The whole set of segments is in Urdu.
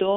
2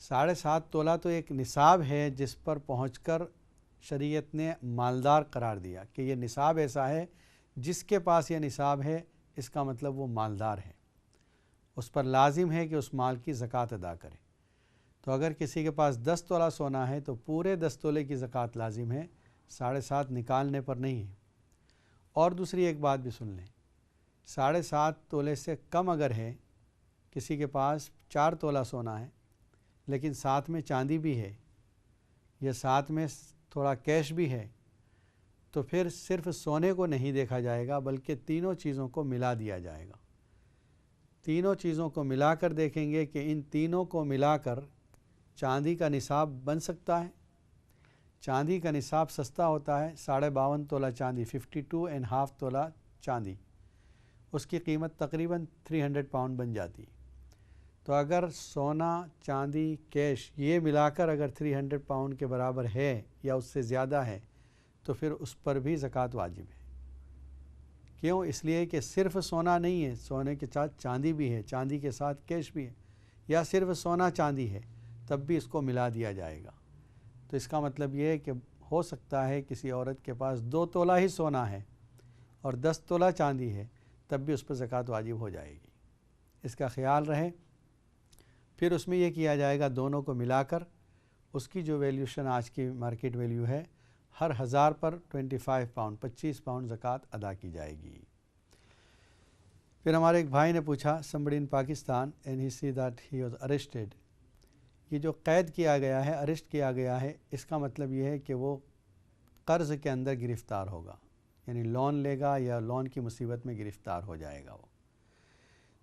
7.5 تولہ تو ایک نصاب ہے جس پر پہنچ کر شریعت نے مالدار قرار دیا کہ یہ نصاب ایسا ہے جس کے پاس یہ نصاب ہے اس کا مطلب وہ مالدار ہے، اس پر لازم ہے کہ اس مال کی زکوٰۃ ادا کرے۔ تو اگر کسی کے پاس 10 تولہ سونا ہے تو پورے 10 تولے کی زکوٰۃ لازم ہے، 7.5 نکالنے پر نہیں ہے۔ اور دوسری ایک بات بھی سن لیں، 7.5 تولے سے کم اگر ہے، کسی کے پاس 4 تولہ سونا ہے لیکن ساتھ میں چاندی بھی ہے یا ساتھ میں تھوڑا کیش بھی ہے، تو پھر صرف سونے کو نہیں دیکھا جائے گا بلکہ تینوں چیزوں کو ملا دیا جائے گا۔ تینوں چیزوں کو ملا کر دیکھیں گے کہ ان تینوں کو ملا کر چاندی کا نصاب بن سکتا ہے۔ چاندی کا نصاب سستا ہوتا ہے، 52.5 تولہ چاندی، 52.5 تولہ چاندی، اس کی قیمت تقریباً 300 پاؤنڈ بن جاتی ہے۔ تو اگر سونا، چاندی، کیش یہ ملا کر اگر 300 پاؤنڈ کے برابر ہے یا اس سے زیادہ ہے تو پھر اس پر بھی زکوٰۃ واجب ہے۔ کیوں؟ اس لیے کہ صرف سونا نہیں ہے، سونے کے ساتھ چاندی بھی ہے، چاندی کے ساتھ کیش بھی ہے، یا صرف سونا چاندی ہے تب بھی اس کو ملا دیا جائے گا۔ تو اس کا مطلب یہ ہے کہ ہو سکتا ہے کسی عورت کے پاس 2 تولہ ہی سونا ہے اور 10 تولہ چاندی ہے، تب بھی اس پر زکوٰۃ واجب ہو جائے گی۔ اس کا خیال رہے۔ پھر اس میں یہ کیا جائے گا، دونوں کو ملا کر اس کی جو ویلیوشن آج کی مارکیٹ ویلیو ہے، ہر 1000 پر 25 پاؤنڈ 25 پاؤنڈ زکوٰۃ ادا کی جائے گی۔ پھر ہمارے ایک بھائی نے پوچھا، somebody in Pakistan and he see that he was arrested، یہ جو قید کیا گیا ہے، اریسٹ کیا گیا ہے، اس کا مطلب یہ ہے کہ وہ قرض کے اندر گرفتار ہوگا، یعنی لون لے گا یا لون کی مصیبت میں گرفتار ہو جائے گا وہ۔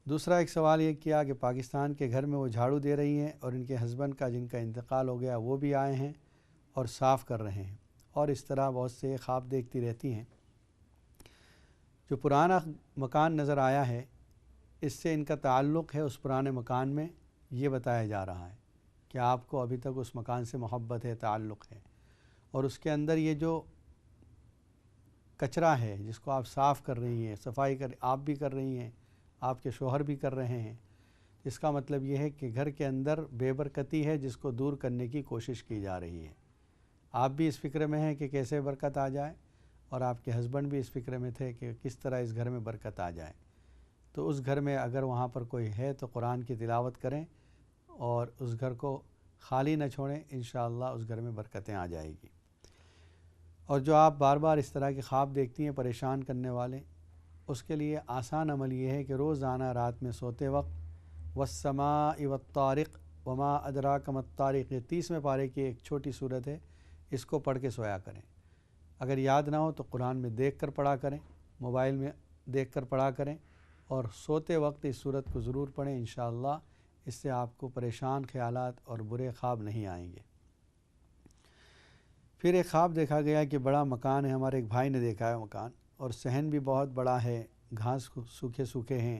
دوسرا ایک سوال یہ کیا کہ پاکستان کے گھر میں وہ جھاڑو دے رہی ہیں اور ان کے ہسبینڈ کا جن کا انتقال ہو گیا وہ بھی آئے ہیں اور صاف کر رہے ہیں، اور اس طرح بہت سے خواب دیکھتی رہتی ہیں۔ جو پرانا مکان نظر آیا ہے اس سے ان کا تعلق ہے اس پرانے مکان میں، یہ بتایا جا رہا ہے کہ آپ کو ابھی تک اس مکان سے محبت ہے، تعلق ہے، اور اس کے اندر یہ جو کچرا ہے جس کو آپ صاف کر رہی ہیں، صفائی آپ بھی کر رہی ہیں، آپ کے شوہر بھی کر رہے ہیں، اس کا مطلب یہ ہے کہ گھر کے اندر بے برکتی ہے جس کو دور کرنے کی کوشش کی جا رہی ہے۔ آپ بھی اس فکر میں ہیں کہ کیسے برکت آ جائے، اور آپ کے ہسبینڈ بھی اس فکر میں تھے کہ کس طرح اس گھر میں برکت آ جائے۔ تو اس گھر میں اگر وہاں پر کوئی ہے تو قرآن کی تلاوت کریں اور اس گھر کو خالی نہ چھوڑیں، انشاءاللہ اس گھر میں برکتیں آ جائے گی۔ اور جو آپ بار بار اس طرح کے خواب دیکھتی ہیں پریشان کرنے والے، اس کے لیے آسان عمل یہ ہے کہ روزانہ رات میں سوتے وقت والسماء والطارق وما ادراک ما الطارق، یہ 30ویں پارے کی ایک چھوٹی صورت ہے، اس کو پڑھ کے سویا کریں۔ اگر یاد نہ ہو تو قرآن میں دیکھ کر پڑھا کریں، موبائل میں دیکھ کر پڑھا کریں، اور سوتے وقت اس صورت کو ضرور پڑھیں، انشاءاللہ اس سے آپ کو پریشان خیالات اور برے خواب نہیں آئیں گے۔ پھر ایک خواب دیکھا گیا کہ بڑا مکان ہے، ہمارے ایک بھائی نے دیکھا ہے مکان، اور صحن بھی بہت بڑا ہے، گھاس سوکھے سوکھے ہیں،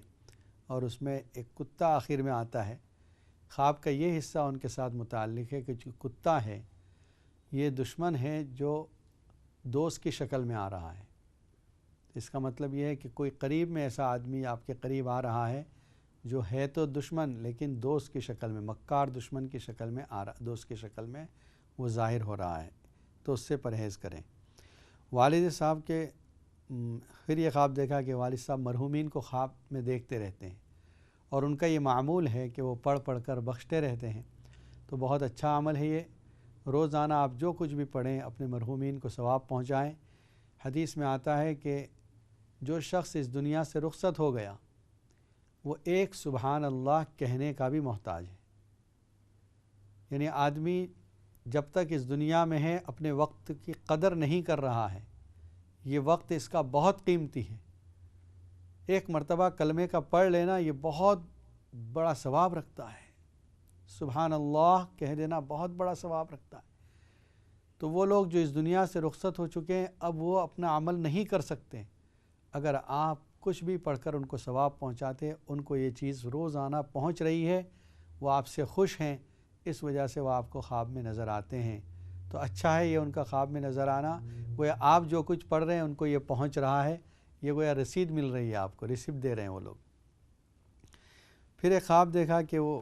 اور اس میں ایک کتا آخر میں آتا ہے۔ خواب کا یہ حصہ ان کے ساتھ متعلق ہے کہ جو کتا ہے یہ دشمن ہے جو دوست کی شکل میں آ رہا ہے۔ اس کا مطلب یہ ہے کہ کوئی قریب میں ایسا آدمی آپ کے قریب آ رہا ہے جو ہے تو دشمن لیکن دوست کی شکل میں، مکار دشمن کی شکل میں دوست کی شکل میں وہ ظاہر ہو رہا ہے، تو اس سے پرہیز کریں۔ والد صاحب کے پھر یہ خواب دیکھا کہ والد صاحب مرحومین کو خواب میں دیکھتے رہتے ہیں، اور ان کا یہ معمول ہے کہ وہ پڑھ پڑھ کر بخشتے رہتے ہیں، تو بہت اچھا عمل ہے یہ۔ روزانہ آپ جو کچھ بھی پڑھیں اپنے مرحومین کو ثواب پہنچائیں۔ حدیث میں آتا ہے کہ جو شخص اس دنیا سے رخصت ہو گیا وہ ایک سبحان اللہ کہنے کا بھی محتاج ہے، یعنی آدمی جب تک اس دنیا میں ہے اپنے وقت کی قدر نہیں کر رہا ہے، یہ وقت اس کا بہت قیمتی ہے۔ ایک مرتبہ کلمے کا پڑھ لینا یہ بہت بڑا ثواب رکھتا ہے، سبحان اللہ کہہ دینا بہت بڑا ثواب رکھتا ہے۔ تو وہ لوگ جو اس دنیا سے رخصت ہو چکے ہیں اب وہ اپنا عمل نہیں کر سکتے، اگر آپ کچھ بھی پڑھ کر ان کو ثواب پہنچاتے، ان کو یہ چیز روزانہ پہنچ رہی ہے، وہ آپ سے خوش ہیں، اس وجہ سے وہ آپ کو خواب میں نظر آتے ہیں۔ تو اچھا ہے یہ ان کا خواب میں نظر آنا، گویا آپ جو کچھ پڑھ رہے ہیں ان کو یہ پہنچ رہا ہے، یہ گویا رسید مل رہی ہے، آپ کو ریسیپٹ دے رہے ہیں وہ لوگ۔ پھر ایک خواب دیکھا کہ وہ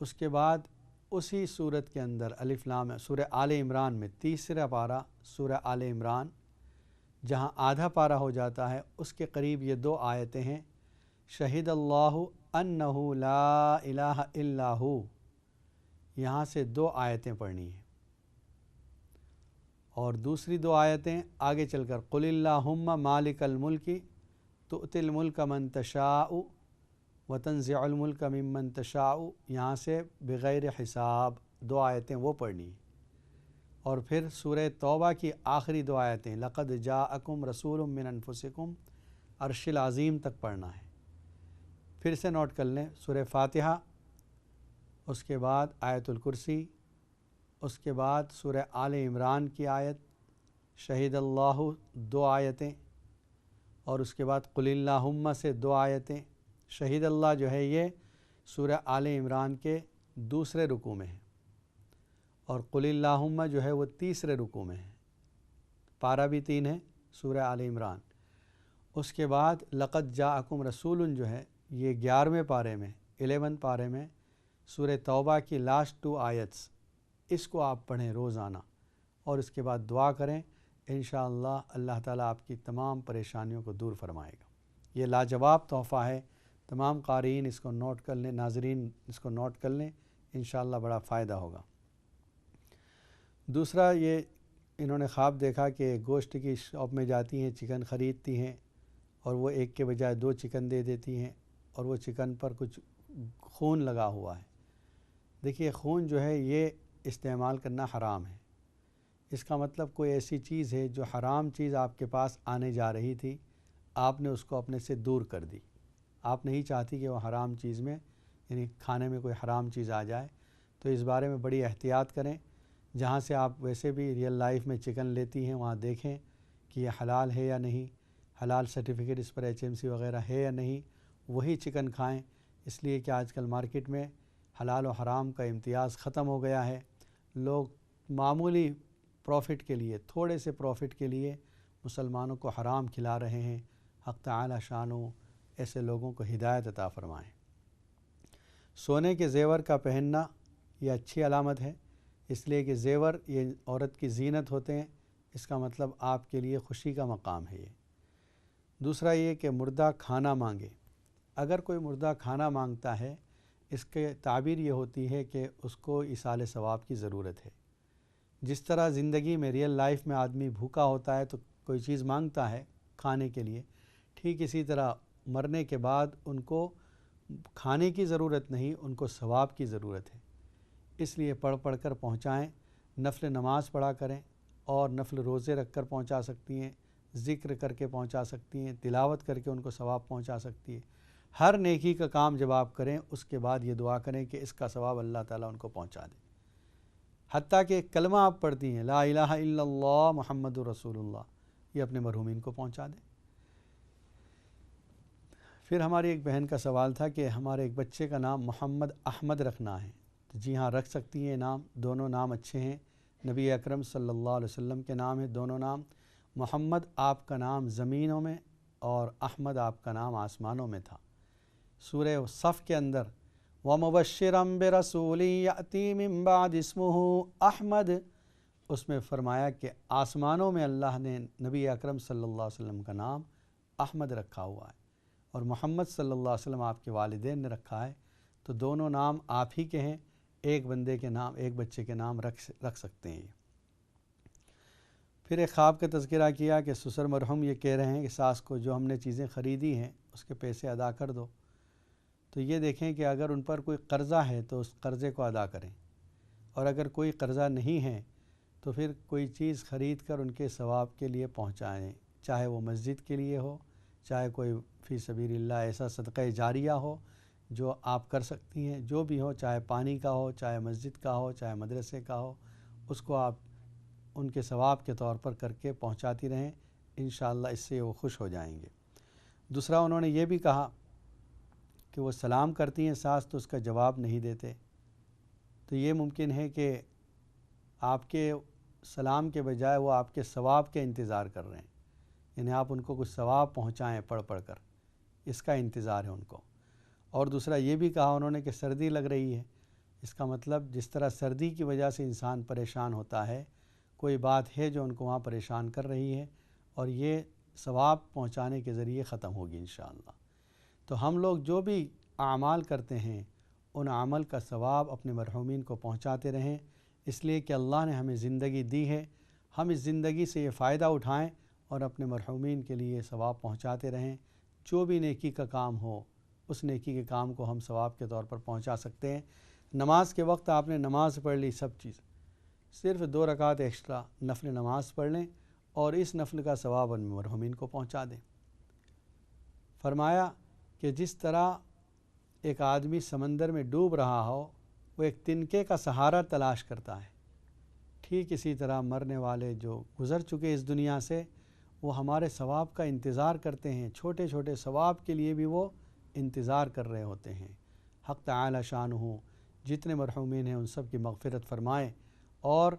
اس کے بعد اسی صورت کے اندر الف لام سورہ آل عمران میں تیسرا پارہ سورہ آل عمران جہاں آدھا پارہ ہو جاتا ہے اس کے قریب یہ 2 آیتیں ہیں، شہید اللہ انہ لا الہ الا ہو، یہاں سے 2 آیتیں پڑھنی ہیں، اور دوسری 2 آیتیں آگے چل کر قل اللہم مالک الملک تؤتی الملک من تشاء وتنزع الملک ممن تشاء، یہاں سے بغیر حساب 2 آیتیں وہ پڑھنی ہیں، اور پھر سورہ توبہ کی آخری 2 آیتیں لقد جاءکم رسول من انفسکم عرش العظیم تک پڑھنا ہے۔ پھر سے نوٹ کر لیں، سورہ فاتحہ، اس کے بعد آیت الکرسی، اس کے بعد سورہ آل عمران کی آیت شہید اللہ 2 آیتیں، اور اس کے بعد قل اللہم سے 2 آیتیں۔ شہید اللہ جو ہے یہ سورہ آل عمران کے دوسرے رکوع میں ہے، اور قل اللہم جو ہے وہ تیسرے رکوع میں ہے، پارہ بھی 3 ہے سورہ آل عمران۔ اس کے بعد لقد جاءکم رسول جو ہے یہ 11ویں پارے میں 11 پارے میں سورہ توبہ کی لاسٹ 2 آیتس، اس کو آپ پڑھیں روزانہ، اور اس کے بعد دعا کریں، انشاءاللہ اللہ تعالیٰ آپ کی تمام پریشانیوں کو دور فرمائے گا۔ یہ لاجواب تحفہ ہے، تمام قارئین اس کو نوٹ کر لیں، ناظرین اس کو نوٹ کر لیں، انشاءاللہ بڑا فائدہ ہوگا۔ دوسرا یہ انہوں نے خواب دیکھا کہ گوشت کی شاپ میں جاتی ہیں، چکن خریدتی ہیں، اور وہ ایک کے بجائے 2 چکن دے دیتی ہیں، اور وہ چکن پر کچھ خون لگا ہوا ہے۔ دیکھیے خون جو ہے یہ استعمال کرنا حرام ہے، اس کا مطلب کوئی ایسی چیز ہے جو حرام چیز آپ کے پاس آنے جا رہی تھی، آپ نے اس کو اپنے سے دور کر دی، آپ نہیں چاہتی کہ وہ حرام چیز میں یعنی کھانے میں کوئی حرام چیز آ جائے، تو اس بارے میں بڑی احتیاط کریں۔ جہاں سے آپ ویسے بھی ریئل لائف میں چکن لیتی ہیں وہاں دیکھیں کہ یہ حلال ہے یا نہیں، حلال سرٹیفکیٹ اس پر HMC وغیرہ ہے یا نہیں، وہی چکن کھائیں، اس لیے کہ آج کل مارکیٹ میں حلال و حرام کا امتیاز ختم ہو گیا ہے، لوگ معمولی پروفٹ کے لیے، تھوڑے سے پروفٹ کے لیے مسلمانوں کو حرام کھلا رہے ہیں۔ حق تعالی شانو ایسے لوگوں کو ہدایت عطا فرمائیں۔ سونے کے زیور کا پہننا یہ اچھی علامت ہے، اس لیے کہ زیور یہ عورت کی زینت ہوتے ہیں، اس کا مطلب آپ کے لیے خوشی کا مقام ہے یہ۔ دوسرا یہ کہ مردہ کھانا مانگے، اگر کوئی مردہ کھانا مانگتا ہے، اس کے تعبیر یہ ہوتی ہے کہ اس کو ایصال ثواب کی ضرورت ہے۔ جس طرح زندگی میں ریئل لائف میں آدمی بھوکا ہوتا ہے تو کوئی چیز مانگتا ہے کھانے کے لیے، ٹھیک اسی طرح مرنے کے بعد ان کو کھانے کی ضرورت نہیں، ان کو ثواب کی ضرورت ہے، اس لیے پڑھ پڑھ کر پہنچائیں، نفل نماز پڑھا کریں، اور نفل روزے رکھ کر پہنچا سکتی ہیں، ذکر کر کے پہنچا سکتی ہیں، تلاوت کر کے ان کو ثواب پہنچا سکتی ہے۔ ہر نیکی کا کام جب آپ کریں اس کے بعد یہ دعا کریں کہ اس کا ثواب اللہ تعالیٰ ان کو پہنچا دے۔ حتیٰ کہ کلمہ آپ پڑھتی ہیں لا الہ الا اللہ محمد رسول اللہ، یہ اپنے مرحومین کو پہنچا دیں۔ پھر ہماری ایک بہن کا سوال تھا کہ ہمارے ایک بچے کا نام محمد احمد رکھنا ہے، تو جی ہاں رکھ سکتی ہیں نام، دونوں نام اچھے ہیں، نبی اکرم صلی اللہ علیہ وسلم کے نام ہیں دونوں نام۔ محمد آپ کا نام زمینوں میں اور احمد آپ کا نام آسمانوں میں تھا۔ سورہ صف کے اندر وَمُبَشِّرًا بِرَسُولٍ يَأْتِي مِن بَعْدِ اسْمُهُ احمد، اس میں فرمایا کہ آسمانوں میں اللہ نے نبی اکرم صلی اللہ علیہ وسلم کا نام احمد رکھا ہوا ہے، اور محمد صلی اللہ علیہ وسلم آپ کے والدین نے رکھا ہے، تو دونوں نام آپ ہی کے ہیں، ایک بندے کے نام ایک بچے کے نام رکھ سکتے ہیں۔ پھر ایک خواب کا تذکرہ کیا کہ سسر مرحوم یہ کہہ رہے ہیں کہ ساس کو جو ہم نے چیزیں خریدی ہیں اس کے پیسے ادا کر دو، تو یہ دیکھیں کہ اگر ان پر کوئی قرضہ ہے تو اس قرضے کو ادا کریں، اور اگر کوئی قرضہ نہیں ہے تو پھر کوئی چیز خرید کر ان کے ثواب کے لیے پہنچائیں، چاہے وہ مسجد کے لیے ہو، چاہے کوئی فی سبیل اللہ ایسا صدقہ جاریہ ہو جو آپ کر سکتی ہیں، جو بھی ہو، چاہے پانی کا ہو، چاہے مسجد کا ہو، چاہے مدرسے کا ہو، اس کو آپ ان کے ثواب کے طور پر کر کے پہنچاتی رہیں، انشاءاللہ اس سے وہ خوش ہو جائیں گے۔ دوسرا انہوں نے یہ بھی کہا کہ وہ سلام کرتی ہیں ساس تو اس کا جواب نہیں دیتے، تو یہ ممکن ہے کہ آپ کے سلام کے بجائے وہ آپ کے ثواب کے انتظار کر رہے ہیں، یعنی آپ ان کو کچھ ثواب پہنچائیں پڑھ پڑھ کر، اس کا انتظار ہے ان کو۔ اور دوسرا یہ بھی کہا انہوں نے کہ سردی لگ رہی ہے اس کا مطلب جس طرح سردی کی وجہ سے انسان پریشان ہوتا ہے، کوئی بات ہے جو ان کو وہاں پریشان کر رہی ہے، اور یہ ثواب پہنچانے کے ذریعے ختم ہوگی انشاءاللہ۔ تو ہم لوگ جو بھی اعمال کرتے ہیں ان عمل کا ثواب اپنے مرحومین کو پہنچاتے رہیں، اس لیے کہ اللہ نے ہمیں زندگی دی ہے، ہم اس زندگی سے یہ فائدہ اٹھائیں اور اپنے مرحومین کے لیے ثواب پہنچاتے رہیں۔ جو بھی نیکی کا کام ہو اس نیکی کے کام کو ہم ثواب کے طور پر پہنچا سکتے ہیں۔ نماز کے وقت آپ نے نماز پڑھ لی، سب چیز، صرف 2 رکعت ایکسٹرا نفل نماز پڑھ لیں اور اس نفل کا ثواب ان مرحومین کو پہنچا دیں۔ فرمایا کہ جس طرح ایک آدمی سمندر میں ڈوب رہا ہو، وہ ایک تنکے کا سہارا تلاش کرتا ہے، ٹھیک اسی طرح مرنے والے جو گزر چکے اس دنیا سے، وہ ہمارے ثواب کا انتظار کرتے ہیں، چھوٹے چھوٹے ثواب کے لیے بھی وہ انتظار کر رہے ہوتے ہیں۔ حق تعالی شانہ جتنے مرحومین ہیں ان سب کی مغفرت فرمائیں، اور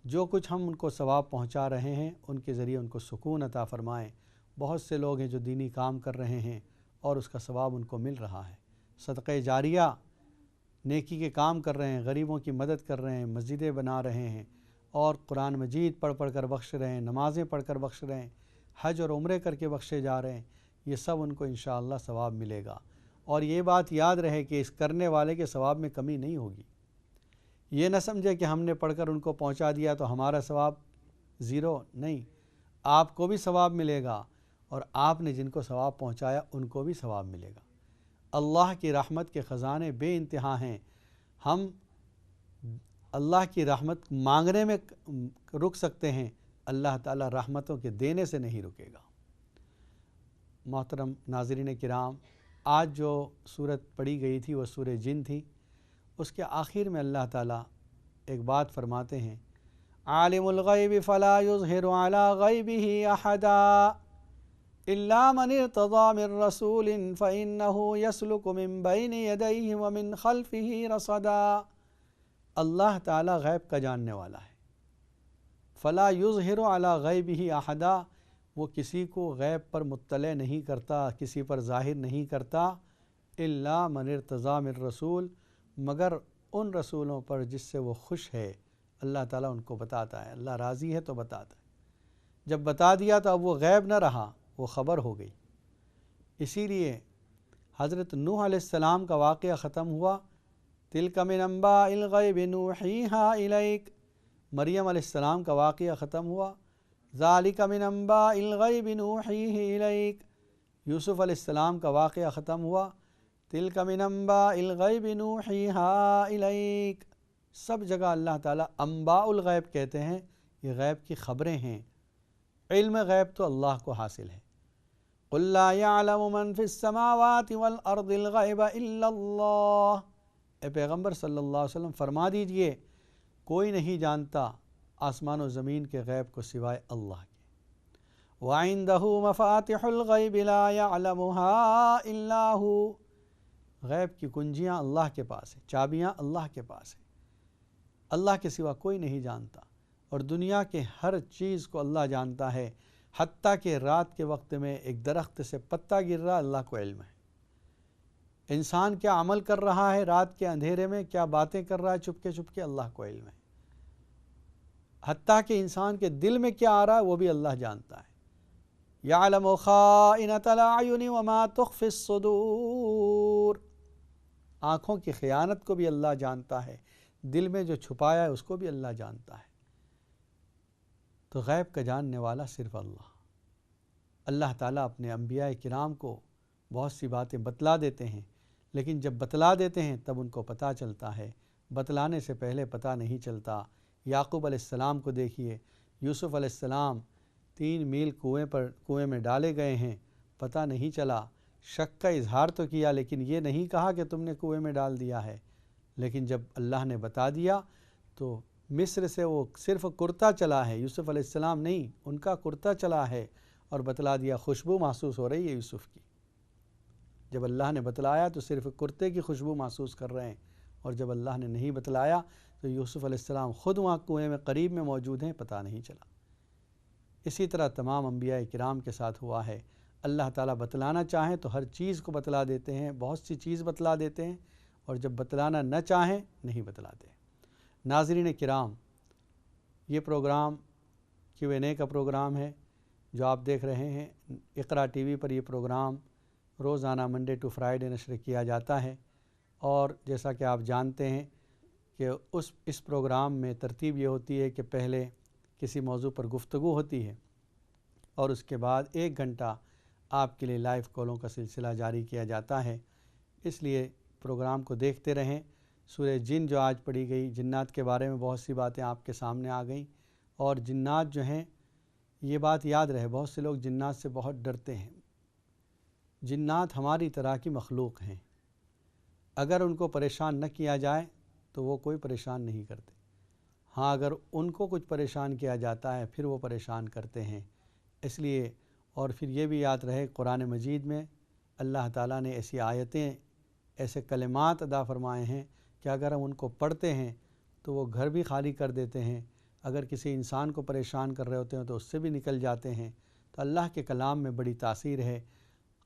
جو کچھ ہم ان کو ثواب پہنچا رہے ہیں ان کے ذریعے ان کو سکون عطا فرمائیں۔ بہت سے لوگ ہیں جو دینی کام کر رہے ہیں اور اس کا ثواب ان کو مل رہا ہے، صدقہ جاریہ نیکی کے کام کر رہے ہیں، غریبوں کی مدد کر رہے ہیں، مسجدیں بنا رہے ہیں اور قرآن مجید پڑھ پڑھ کر بخش رہے ہیں، نمازیں پڑھ کر بخش رہے ہیں، حج اور عمرے کر کے بخشے جا رہے ہیں، یہ سب ان کو انشاءاللہ ثواب ملے گا۔ اور یہ بات یاد رہے کہ اس کرنے والے کے ثواب میں کمی نہیں ہوگی۔ یہ نہ سمجھے کہ ہم نے پڑھ کر ان کو پہنچا دیا تو ہمارا ثواب زیرو، نہیں، آپ کو بھی ثواب ملے گا اور آپ نے جن کو ثواب پہنچایا ان کو بھی ثواب ملے گا۔ اللہ کی رحمت کے خزانے بے انتہا ہیں، ہم اللہ کی رحمت مانگنے میں رک سکتے ہیں، اللہ تعالی رحمتوں کے دینے سے نہیں رکے گا۔ محترم ناظرین کرام، آج جو سورت پڑھی گئی تھی وہ سورہ جن تھی۔ اس کے آخر میں اللہ تعالیٰ ایک بات فرماتے ہیں، عالم الغیب فلا یظہر علی غیبہ احدا الا من ارتضی من رسول فإنہ یسلک من بین یدیہ ومن خلفہ رصدا۔ اللہ تعالیٰ غیب کا جاننے والا ہے، فلا یظہر علی غیبہ احدا، وہ کسی کو غیب پر مطلع نہیں کرتا، کسی پر ظاہر نہیں کرتا، الا من ارتضی من رسول، مگر ان رسولوں پر جس سے وہ خوش ہے اللہ تعالیٰ ان کو بتاتا ہے، اللہ راضی ہے تو بتاتا ہے۔ جب بتا دیا تو اب وہ غیب نہ رہا، وہ خبر ہو گئی۔ اسی لیے حضرت نوح علیہ السلام کا واقعہ ختم ہوا، تلک من انباء الغیب نوحیہا الیک، مریم علیہ السلام کا واقعہ ختم ہوا، ذالک من انباء الغیب نوحیہ الیک، یوسف علیہ السلام کا واقعہ ختم ہوا، تلک من انباء الغیب نوحیہا الیک۔ سب جگہ اللہ تعالیٰ انباء الغیب کہتے ہیں، یہ غیب کی خبریں ہیں، علم غیب تو اللہ کو حاصل ہے۔ قل لا يعلم من في السماوات والارض الغیب الا اللہ، اے پیغمبر صلی اللہ علیہ وسلم فرما دیجئے کوئی نہیں جانتا آسمان و زمین کے غیب کو سوائے اللہ کے۔ وَعِندَهُ مَفَاتِحُ الْغَيْبِ لَا يَعْلَمُهَا إِلَّا هُوَ، غیب کی کنجیاں اللہ کے پاس ہیں، چابیاں اللہ کے پاس ہیں، اللہ کے سوا کوئی نہیں جانتا، اور دنیا کے ہر چیز کو اللہ جانتا ہے، حتیٰ کہ رات کے وقت میں ایک درخت سے پتا گر رہا اللہ کو علم ہے، انسان کیا عمل کر رہا ہے رات کے اندھیرے میں، کیا باتیں کر رہا ہے چپکے چپکے، اللہ کو علم ہے، حتیٰ کہ انسان کے دل میں کیا آ رہا ہے وہ بھی اللہ جانتا ہے۔ یعلم خائنۃ الاعین وما تخفی الصدور، آنکھوں کی خیانت کو بھی اللہ جانتا ہے، دل میں جو چھپایا ہے اس کو بھی اللہ جانتا ہے۔ تو غیب کا جاننے والا صرف اللہ۔ اللہ تعالیٰ اپنے انبیاء کرام کو بہت سی باتیں بتلا دیتے ہیں، لیکن جب بتلا دیتے ہیں تب ان کو پتہ چلتا ہے، بتلانے سے پہلے پتہ نہیں چلتا۔ یعقوب علیہ السلام کو دیکھیے، یوسف علیہ السلام 3 میل کنویں میں ڈالے گئے ہیں، پتہ نہیں چلا، شک کا اظہار تو کیا لیکن یہ نہیں کہا کہ تم نے کنویں میں ڈال دیا ہے، لیکن جب اللہ نے بتا دیا تو مصر سے وہ صرف کرتا چلا ہے، یوسف علیہ السلام نہیں، ان کا کرتا چلا ہے، اور بتلا دیا، خوشبو محسوس ہو رہی ہے یوسف کی۔ جب اللہ نے بتلایا تو صرف کرتے کی خوشبو محسوس کر رہے ہیں، اور جب اللہ نے نہیں بتلایا تو یوسف علیہ السلام خود وہاں کنویں میں قریب میں موجود ہیں، پتہ نہیں چلا۔ اسی طرح تمام انبیاء کرام کے ساتھ ہوا ہے، اللہ تعالیٰ بتلانا چاہیں تو ہر چیز کو بتلا دیتے ہیں، بہت سی چیز بتلا دیتے ہیں، اور جب بتلانا نہ چاہیں نہیں بتلاتے۔ ناظرین کرام، یہ پروگرام Q&A کا پروگرام ہے جو آپ دیکھ رہے ہیں۔ اقرا ٹی وی پر یہ پروگرام روزانہ منڈے ٹو فرائیڈے نشر کیا جاتا ہے، اور جیسا کہ آپ جانتے ہیں کہ اس پروگرام میں ترتیب یہ ہوتی ہے کہ پہلے کسی موضوع پر گفتگو ہوتی ہے اور اس کے بعد 1 گھنٹہ آپ کے لیے لائیو کالوں کا سلسلہ جاری کیا جاتا ہے۔ اس لیے پروگرام کو دیکھتے رہیں۔ سورہ جن جو آج پڑھی گئی، جنات کے بارے میں بہت سی باتیں آپ کے سامنے آ گئیں، اور جنات جو ہیں، یہ بات یاد رہے، بہت سے لوگ جنات سے بہت ڈرتے ہیں۔ جنات ہماری طرح کی مخلوق ہیں، اگر ان کو پریشان نہ کیا جائے تو وہ کوئی پریشان نہیں کرتے۔ ہاں، اگر ان کو کچھ پریشان کیا جاتا ہے پھر وہ پریشان کرتے ہیں۔ اس لیے، اور پھر یہ بھی یاد رہے، قرآن مجید میں اللہ تعالیٰ نے ایسی آیتیں، ایسے کلمات عطا فرمائے ہیں کہ اگر ہم ان کو پڑھتے ہیں تو وہ گھر بھی خالی کر دیتے ہیں۔ اگر کسی انسان کو پریشان کر رہے ہوتے ہیں تو اس سے بھی نکل جاتے ہیں۔ تو اللہ کے کلام میں بڑی تاثیر ہے۔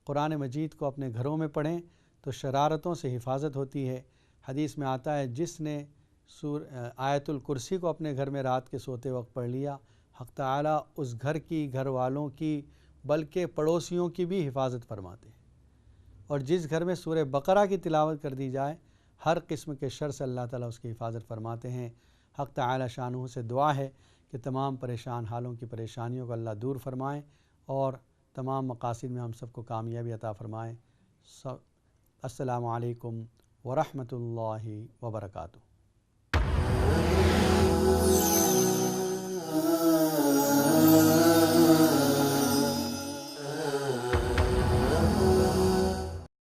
قرآن مجید کو اپنے گھروں میں پڑھیں تو شرارتوں سے حفاظت ہوتی ہے۔ حدیث میں آتا ہے، جس نے آیت الکرسی کو اپنے گھر میں رات کے سوتے وقت پڑھ لیا، حق تعالیٰ اس گھر کی، گھر والوں کی، بلکہ پڑوسیوں کی بھی حفاظت فرماتے ہیں۔ اور جس گھر میں سورہ بقرہ کی تلاوت کر دی جائے، ہر قسم کے شر سے اللہ تعالیٰ اس کی حفاظت فرماتے ہیں۔ حق تعالیٰ شانہ سے دعا ہے کہ تمام پریشان حالوں کی پریشانیوں کو اللہ دور فرمائیں اور تمام مقاصد میں ہم سب کو کامیابی عطا فرمائیں۔ السلام علیکم ورحمۃ اللہ وبرکاتہ۔